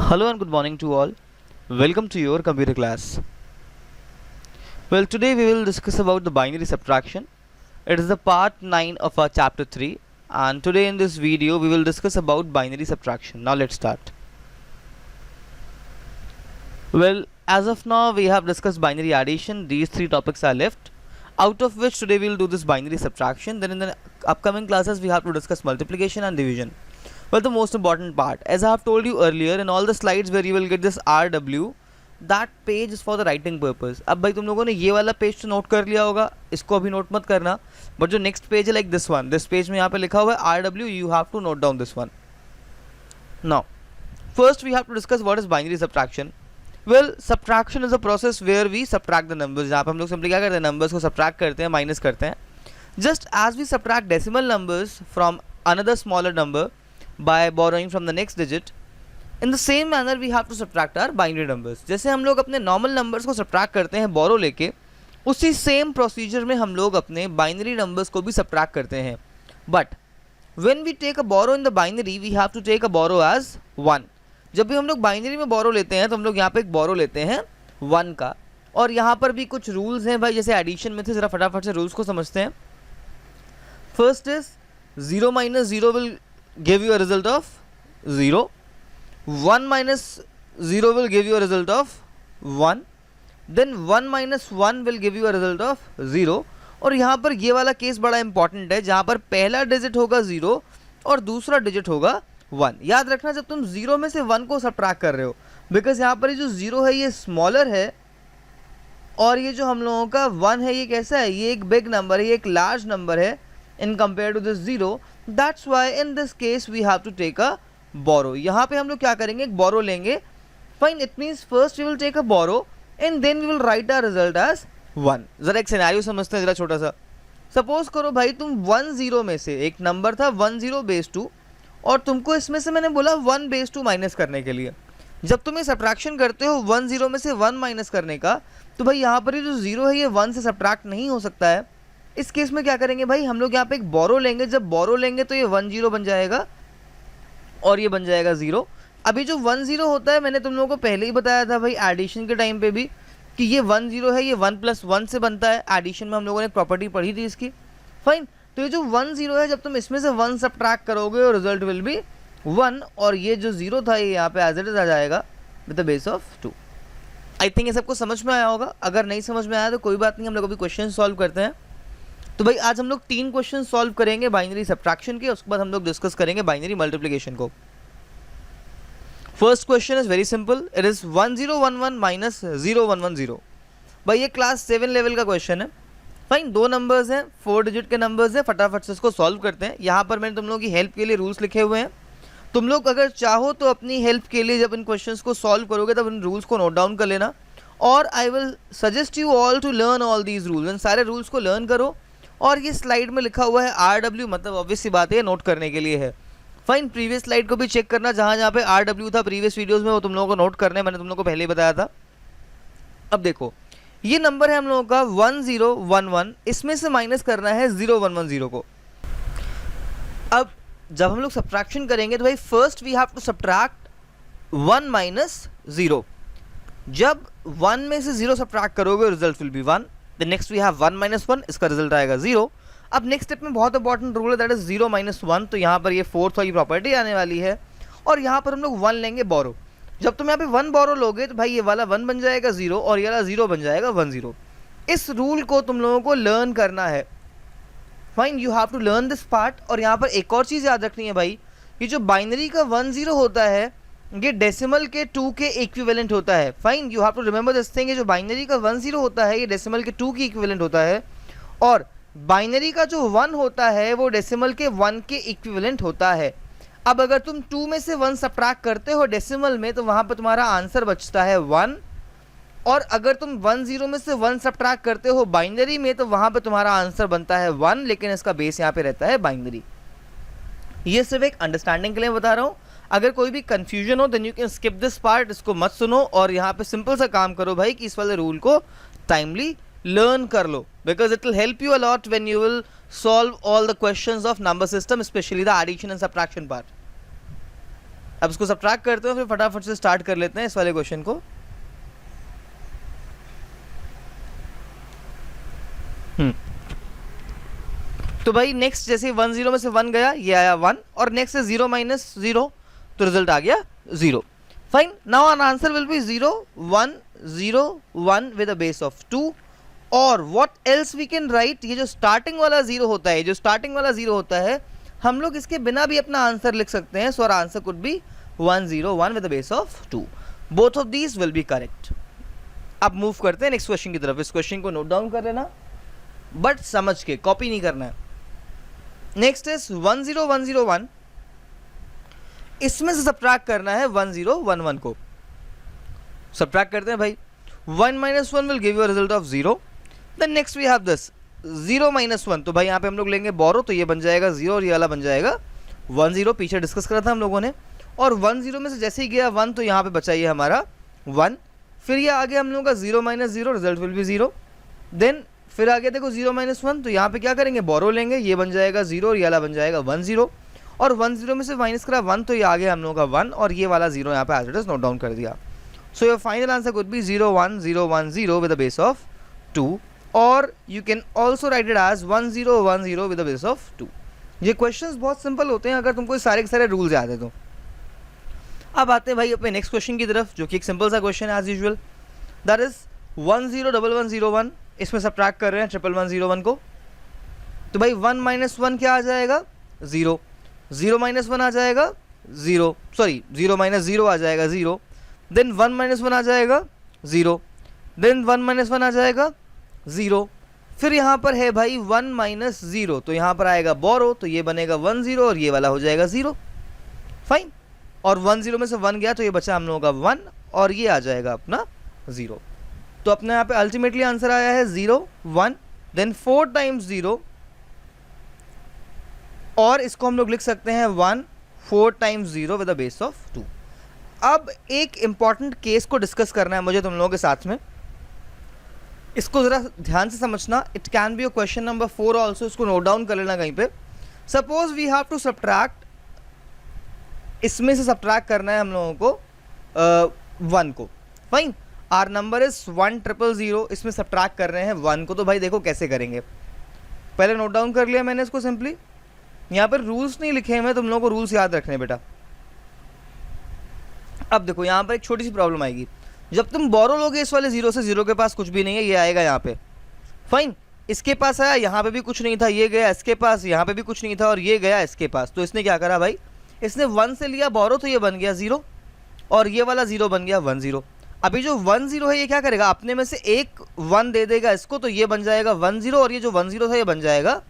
Hello and good morning to all. Welcome to your computer class. Well, today we will discuss about the binary subtraction. It is the part 9 of our chapter 3, and today in this video we will discuss about binary subtraction. Now let's start. Well, as of now we have discussed binary addition. These three topics are left, out of which today we will do this binary subtraction. Then in the upcoming classes we have to discuss multiplication and division. Well, the most important part, as I have told you earlier in all the slides where you will get this RW, that page is for the writing purpose. अब भाई तुम लोगों ने ये वाला page तो note कर लिया होगा, इसको अभी नोट मत करना, बट जो नेक्स्ट पेज है like this one, this page में यहाँ पे लिखा हुआ है RW, you have to note down this one. Now, first we have to discuss what is binary subtraction. Well, subtraction is a process where we subtract the numbers. यहाँ पे हम लोग सिंपली क्या करते हैं, numbers को subtract करते हैं, माइनस करते हैं. Just as we subtract decimal numbers from another smaller number by borrowing from the next digit, in the same manner we have to subtract our binary numbers. जैसे हम लोग अपने normal numbers को subtract करते हैं borrow लेके, उसी same procedure में हम लोग अपने binary numbers को भी subtract करते हैं. But when we take a borrow in the binary, we have to take a borrow as 1. जब भी हम लोग binary में borrow लेते हैं तो हम लोग यहाँ पे एक borrow लेते हैं 1 का, और यहाँ पर भी कुछ rules हैं भाई, जैसे addition में थे, ज़रा फटाफट से rules को समझते हैं. First is 0 minus 0 will give you a result of 0. 1 minus 0 will give you a result of 1. Then 1 minus 1 will give you a result of 0. और यहाँ पर ये वाला केस बड़ा इंपॉर्टेंट है, जहाँ पर पहला डिजिट होगा 0 और दूसरा डिजिट होगा 1. याद रखना जब तुम 0 में से 1 को सब्ट्रैक्ट कर रहे हो, बिकॉज यहाँ पर ये जो 0 है ये स्मॉलर है और ये जो हम लोगों का 1 है ये कैसा है, ये एक बिग नंबर है, ये एक लार्ज नंबर है in compared to this 0. That's why in this case we have to take a borrow. यहाँ पे हम लोग क्या करेंगे, एक borrow लेंगे. Fine, it means first we will take a borrow and then we will write our result as 1. ज़रा एक सिनेरियो समझते हैं ज़रा छोटा सा. सपोज करो भाई तुम 1 0 में से एक नंबर था 1 0 बेस 2 और तुमको इसमें से मैंने बोला 1 बेस 2 माइनस करने के लिए. जब तुम ये सब्ट्रैक्शन करते हो 1 0 में से 1 माइनस करने का, तो भाई यहाँ पर ये जो 0 है ये 1 से सब्ट्रैक्ट नहीं हो सकता है. इस केस में क्या करेंगे भाई, हम लोग यहाँ पे एक बोरो लेंगे. जब बोरो लेंगे तो ये 1 0 बन जाएगा और ये बन जाएगा 0. अभी जो 1 0 होता है मैंने तुम लोगों को पहले ही बताया था भाई एडिशन के टाइम पे भी कि ये 1 0 है, ये 1 + 1 से बनता है. एडिशन में हम लोगों ने एक प्रॉपर्टी पढ़ी थी इसकी. फाइन, तो ये जो 1 0 है जब तुम इसमें से 1 सब्ट्रैक्ट करोगे और रिजल्ट विल बी 1, और ये जो 0 था ये यहाँ पे एज इट इज आ जाएगा with the base of 2. I think ये सबको समझ में आया होगा. अगर नहीं समझ में आया तो कोई बात नहीं, हम लोग अभी क्वेश्चन सॉल्व करते हैं. तो भाई आज हम लोग 3 क्वेश्चन सॉल्व करेंगे बाइनरी सब्ट्रैक्शन के, उसके बाद हम लोग डिस्कस करेंगे बाइनरी मल्टीप्लिकेशन को. First question is very simple. It is 1011 minus 0110. भाई ये क्लास 7 लेवल का क्वेश्चन है. फाइन, 2 नंबर्स हैं, 4 डिजिट के नंबर्स हैं. फटाफट से इसको सॉल्व करते हैं. यहाँ पर मैंने तुम लोगों की हेल्प के लिए रूल्स लिखे हुए हैं. तुम लोग अगर चाहो तो अपनी हेल्प के लिए जब इन क्वेश्चन को सॉल्व करोगे तब इन रूल्स को नोट डाउन कर लेना, और I will suggest you all to learn all these rules. इन सारे रूल्स को लर्न करो. और ये स्लाइड में लिखा हुआ है RW, मतलब ऑब्वियस सी बात है नोट करने के लिए है. फाइन, प्रीवियस स्लाइड को भी चेक करना, जहाँ जहाँ पे RW था प्रीवियस वीडियोस में वो तुम लोगों को नोट करना है, मैंने तुम लोगों को पहले ही बताया था. अब देखो ये नंबर है हम लोगों का 1011, इसमें से माइनस करना है 0110 को. अब जब हम लोग सब्ट्रैक्शन करेंगे तो भाई first we have to subtract 1 minus 0. जब 1 में से 0 सब्ट्रैक्ट करोगे result will be 1. Then next we have 1 minus 1, इसका रिजल्ट आएगा 0. अब नेक्स्ट स्टेप में बहुत इंपॉर्टेंट रूल है, दैट इज 0 minus 1. तो यहाँ पर ये फोर्थ वाली प्रॉपर्टी आने वाली है, और यहाँ पर हम लोग 1 लेंगे बोरो. जब तुम यहाँ पे 1 बोरो लोगे तो भाई ये वाला 1 बन जाएगा 0 और ये वाला 0 बन जाएगा 1 0. इस रूल को तुम लोगों को लर्न करना है. Fine, you have to learn this part. और यहाँ पर एक और चीज़ याद रखनी है भाई, ये जो बाइनरी का 1 0 होता है ये डेसिमल के 2 के इक्विवेलेंट होता है. Fine, you have to remember this thing. ये जो बाइनरी का 1 0 होता है ये डेसिमल के 2 के इक्विवेलेंट होता है, और बाइनरी का जो 1 होता है वो डेसिमल के 1 के इक्विवेलेंट होता है. अब अगर तुम 2 में से 1 सब्ट्रैक्ट करते हो डेसिमल में तो वहाँ पर तुम्हारा आंसर बचता है 1, और अगर तुम 1 0 में से 1 सब्ट्रैक्ट करते हो बाइनरी में तो वहाँ पर तुम्हारा आंसर बनता है 1, लेकिन इसका बेस यहाँ पे रहता है बाइनरी. ये सिर्फ एक अंडरस्टैंडिंग के लिए बता रहा हूँ. अगर कोई भी कंफ्यूजन हो then you can skip this part, इसको मत सुनो और यहाँ पे सिंपल सा काम करो भाई कि इस वाले रूल को टाइमली लर्न कर लो, because it will help you a lot when you will solve all the questions of number system, specially the addition and subtraction part. अब इसको सब्ट्रैक्ट करते हो, फिर फटाफट से स्टार्ट कर लेते हैं इस वाले क्वेश्चन को। तो भाई नेक्स्ट जैसे 1 0 में से 1 गया, ये आया 1, और नेक्स्ट है 0 माइनस 0, तो रिजल्ट आ गया 0। Fine, now our answer will be 0 1 0 1 with a base of 2, और what else we can write, ये जो स्टार्टिंग वाला 0 होता है, जो स्टार्टिंग वाला 0 होता है, हम लोग इसके बिना भी अपना आंसर लिख सकते हैं। So our answer could be 1 0 1 with a base of 2। Both of these will be correct. अब मूव करते हैं नेक्स्ट क्वेश्चन की तरफ। इस क्वेश्चन को नोट डाउन कर लेना, बट समझ के, कॉपी नहीं करना है। नेक्स्ट इज 1 0 1 0 1, इसमें से सब्ट्रैक्ट करना है 1 0 1 1 को। सब्ट्रैक्ट करते हैं भाई, 1 minus 1 will give you a result of 0। then next we have this 0 minus 1, तो भाई यहाँ पे हम लोग लेंगे बोरो, तो ये बन जाएगा 0 और ये वाला बन जाएगा 1 0। पीछे डिस्कस करा था हम लोगों ने, और 1 0 में से जैसे ही गया 1, तो यहाँ पे बचा ये हमारा 1। फिर ये आगे हम लोगों का 0 minus 0, result will be 0। Then फिर आगे देखो 0 minus 1, तो यहाँ पे क्या करेंगे, बोरो लेंगे, ये बन जाएगा 0 और ये वाला बन जाएगा 1 0, और 1 0 में से माइनस करा 1, तो ये आगे हम लोगों का 1, और ये वाला 0 यहाँ पे as it is note down कर दिया। So your final answer could be 0 1 0 1 0 with a base of 2, और you can also write it as 1 0 1 0 with a base of 2। ये क्वेश्चंस बहुत सिंपल होते हैं अगर तुमको सारे के सारे रूल्स याद है तो। अब आते हैं भाई अपने नेक्स्ट क्वेश्चन की तरफ, जो कि एक सिंपल सा क्वेश्चन है एज यूजुअल। दैट इज 1 0 1 1 0 1, इसमें सब्ट्रैक्ट कर रहे हैं 1 1 1 0 1 को। तो भाई 1 minus 1 क्या आ जाएगा, 0, 0 minus 1 आ जाएगा 0, सॉरी 0 minus 0 आ जाएगा 0, देन 1 minus 1 आ जाएगा 0, देन 1 minus 1 आ जाएगा 0, फिर यहाँ पर है भाई 1 minus 0, तो यहाँ पर आएगा बोरो, तो ये बनेगा 1 0 और ये वाला हो जाएगा 0। फाइन, और 1 0 में से 1 गया, तो ये बचा हम लोगों का 1, और ये आ जाएगा अपना 0। तो अपने यहाँ पे अल्टीमेटली आंसर आया है 0 1, देन 4 times 0, और इसको हम लोग लिख सकते हैं 1 4 times 0 with a base of 2। अब एक इंपॉर्टेंट केस को डिस्कस करना है मुझे तुम लोगों के साथ में, इसको ज़रा ध्यान से समझना। It can be a question number 4 also, इसको नोट डाउन कर लेना कहीं पे। Suppose we have to subtract, इसमें से सब्ट्रैक्ट करना है हम लोगों को 1 को। फाइन, आर नंबर इज 1 0 0, इसमें सब्ट्रैक्ट कर रहे हैं 1 को। तो भाई देखो कैसे करेंगे, पहले नोट डाउन कर लिया मैंने इसको सिंपली। यहाँ पर रूल्स नहीं लिखे हैं, तुम लोगों को रूल्स याद रखने बेटा। अब देखो यहाँ पर एक छोटी सी प्रॉब्लम आएगी, जब तुम बोरो लोगे इस वाले 0 से, 0 के पास कुछ भी नहीं है, ये आएगा यहाँ पे। फाइन, इसके पास आया, यहाँ पे भी कुछ नहीं था, ये गया इसके पास, यहाँ पे भी कुछ नहीं था, और ये गया इसके पास। तो इसने क्या करा भाई, इसने 1 से लिया बोरो, तो ये बन गया 0, और ये वाला 0 बन गया 1 0। अभी जो 1 0 है ये क्या करेगा, अपने में से एक 1 दे देगा इसको, तो ये बन जाएगा 1 0, और ये जो 1 0 था ये बन जाएगा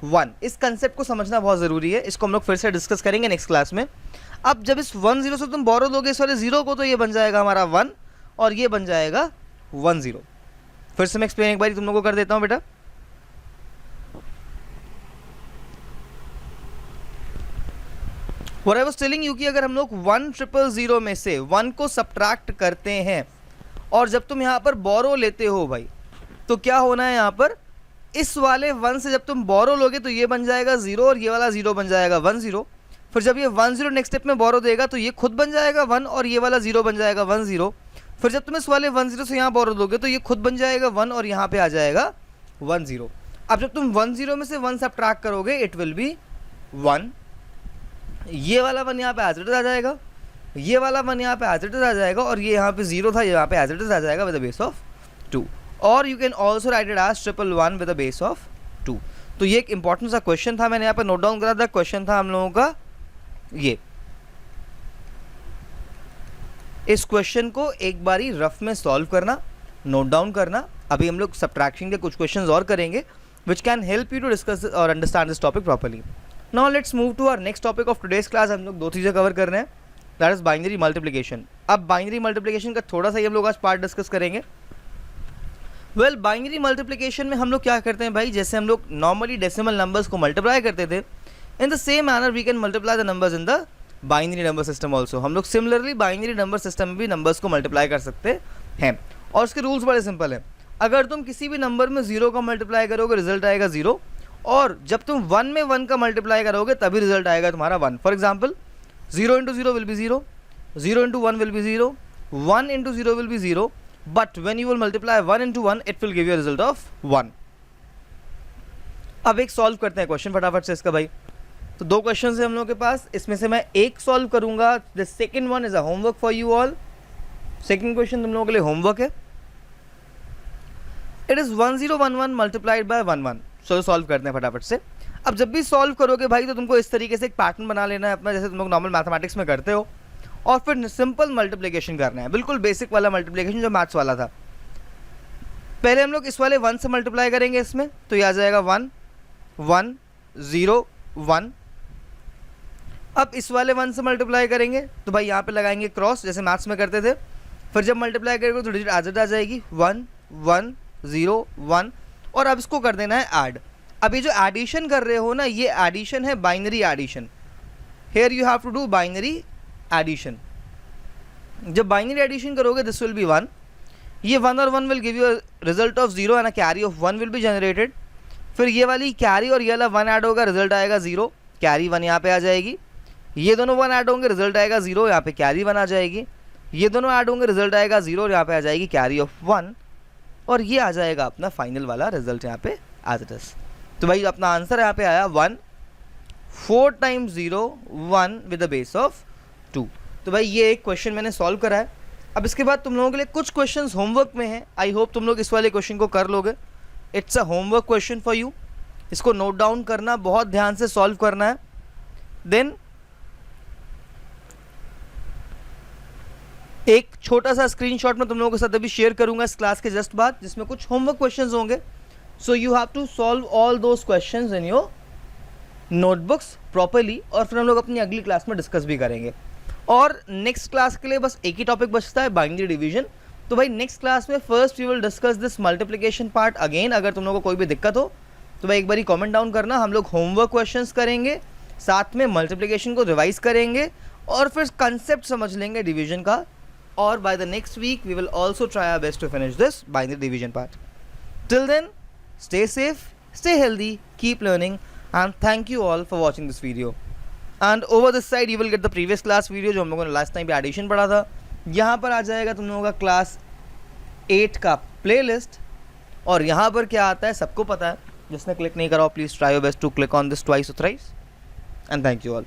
1। इस कंसेप्ट को समझना बहुत ज़रूरी है, इसको हम लोग फिर से डिस्कस करेंगे नेक्स्ट क्लास में। अब जब इस 1 0 से तुम बोरो दोगे इस वाले 0 को, तो ये बन जाएगा हमारा 1, और ये बन जाएगा 1 0। फिर से मैं एक्सप्लेन एक बार तुम लोगों को कर देता हूँ बेटा। What I was telling you कि अगर हम लोग 1 0 0 में से 1 को सब्ट्रैक्ट करते हैं, और जब तुम यहाँ पर बोरो लेते हो भाई, तो क्या होना है यहाँ पर, इस वाले 1 से जब तुम बोरो लोगे तो ये बन जाएगा 0, और ये वाला 0 बन जाएगा 1 0। फिर जब ये 1 0 नेक्स्ट स्टेप में बोरो देगा, तो ये खुद बन जाएगा 1, और ये वाला 0 बन जाएगा 1 0। फिर जब तुम इस वाले 1 0 से यहाँ बोरो दोगे, तो ये खुद बन जाएगा 1, और यहाँ पे आ जाएगा 1 0। अब जब तुम 1 0 में से 1 सब्ट्रैक्ट करोगे, इट विल बी 1, ये वाला 1 यहाँ पे एज इट इज आ जाएगा, ये वाला 1 यहाँ पे एज इट इज आ जाएगा, और ये यहाँ पे 0 था, यहाँ पे एज इट इज आ जाएगा विद अ बेस ऑफ 2। और you can also write it as 1 1 1 with a base of 2। तो ये एक इंपॉर्टेंट सा क्वेश्चन था, मैंने यहाँ पे नोट डाउन करा था। क्वेश्चन था हम लोगों का ये, इस क्वेश्चन को एक बारी रफ में सॉल्व करना, नोट डाउन करना। अभी हम लोग सब्ट्रैक्शन के कुछ क्वेश्चंस और करेंगे which can help you to discuss और understand this topic properly. Now let's move to our next topic of today's class. हम लोग 2 चीज़ें कवर कर रहे हैं, दैट इज बाइनरी मल्टीप्लिकेशन। अब बाइनरी मल्टीप्लिकेशन का थोड़ा सा ही हम लोग आज पार्ट डिस्कस करेंगे। वेल, बाइनरी मल्टीप्लिकेशन में हम लोग क्या करते हैं भाई, जैसे हम लोग नॉर्मली डेसिमल नंबर्स को मल्टीप्लाई करते थे, in the same manner we can multiply the numbers in the binary number system also. हम लोग सिमिलरली बाइनरी नंबर सिस्टम में भी नंबर्स को मल्टीप्लाई कर सकते हैं, और उसके रूल्स बड़े सिंपल हैं। अगर तुम किसी भी नंबर में 0 का मल्टीप्लाई करोगे, रिजल्ट आएगा 0, और जब तुम 1 में 1 का मल्टीप्लाई करोगे तभी रिजल्ट आएगा तुम्हारा 1। For example 0 into 0 will be 0, 0 into 1 will be 0, 1 into 0 will be 0, but when you will multiply 1 into 1 it will give you a result of 1. अब एक सॉल्व करते हैं क्वेश्चन फटाफट से इसका भाई. तो दो क्वेश्चन है हम लोग के पास, इसमें से मैं एक सॉल्व करूंगा. The second one is a homework for you all. Second question तुम लोगों के लिए होमवर्क है. It is 1011 multiplied by 11. चलो सॉल्व करते हैं फटाफट से. अब जब भी सॉल्व करोगे भाई तो तुमको इस तरीके से एक पैटर्न बना लेना है अपना, जैसे तुम लोग नॉर्मल मैथमेटिक्स में करते हो, और फिर सिंपल मल्टीप्लिकेशन करना है, बिल्कुल बेसिक वाला मल्टीप्लिकेशन जो मैथ्स वाला था. पहले हम लोग इस वाले 1 से मल्टीप्लाई करेंगे इसमें, तो ये आ जाएगा 1 1 0 1. अब इस वाले 1 से मल्टीप्लाई करेंगे तो भाई यहाँ पे लगाएंगे क्रॉस जैसे मैथ्स में करते थे. फिर जब मल्टीप्लाई करेंगे तो डिजिट आ जाएगी 1 1 0 1. और अब इसको कर देना है ऐड. अब ये जो एडिशन कर रहे हो ना, ये एडिशन है binary addition. Here you have to do binary addition. जब बाइनरी एडिशन करोगे दिस विल बी 1. ये 1 और 1 will give you result of 0 and a carry of 1 will be generated. फिर ये वाली कैरी और ये वाला 1 ऐड होगा, रिजल्ट आएगा 0, कैरी 1 यहाँ पे आ जाएगी. ये दोनों 1 ऐड होंगे, रिजल्ट आएगा 0, यहाँ पे कैरी 1 आ जाएगी. ये दोनों ऐड होंगे, रिजल्ट आएगा 0 और यहाँ पे आ जाएगी कैरी ऑफ 1. और ये आ जाएगा अपना फाइनल वाला रिजल्ट यहाँ पे एज इट इज. तो भाई अपना आंसर यहाँ पे आया 1 4 times 0 1 with the base of 2. तो भाई ये एक क्वेश्चन मैंने सॉल्व करा है. अब इसके बाद तुम लोगों के लिए कुछ क्वेश्चंस होमवर्क में हैं. आई होप तुम लोग इस वाले क्वेश्चन को कर लोगे. It's a homework question for you. इसको नोट डाउन करना, बहुत ध्यान से सॉल्व करना है. देन एक छोटा सा स्क्रीनशॉट में तुम लोगों के साथ अभी शेयर करूंगा इस क्लास के जस्ट बाद, जिसमें कुछ होमवर्क क्वेश्चंस होंगे. So you have to solve all those questions in your notebooks properly, और फिर हम लोग अपनी अगली क्लास में डिस्कस भी करेंगे. और नेक्स्ट क्लास के लिए बस एक ही टॉपिक बचता है, बाइनरी डिवीजन. तो भाई नेक्स्ट क्लास में first we will discuss this multiplication part again. अगर तुम लोगों को कोई भी दिक्कत हो तो भाई एक बार कमेंट डाउन करना. हम लोग होमवर्क क्वेश्चंस करेंगे, साथ में मल्टीप्लिकेशन को रिवाइज करेंगे, और फिर कंसेप्ट समझ लेंगे डिवीजन का. और by the next week we will also try our best to finish this binary division part. Till then stay safe, stay healthy, keep learning, and thank you all for watching this video. And over this side you will get the previous class video जो हम लोगों ने last time पे addition पढ़ा था. यहाँ पर आ जाएगा तुम लोगों का क्लास 8 का प्लेलिस्ट. और यहाँ पर क्या आता है सबको पता है. जिसने क्लिक नहीं करा please try your best to click on this twice और thrice. And thank you all.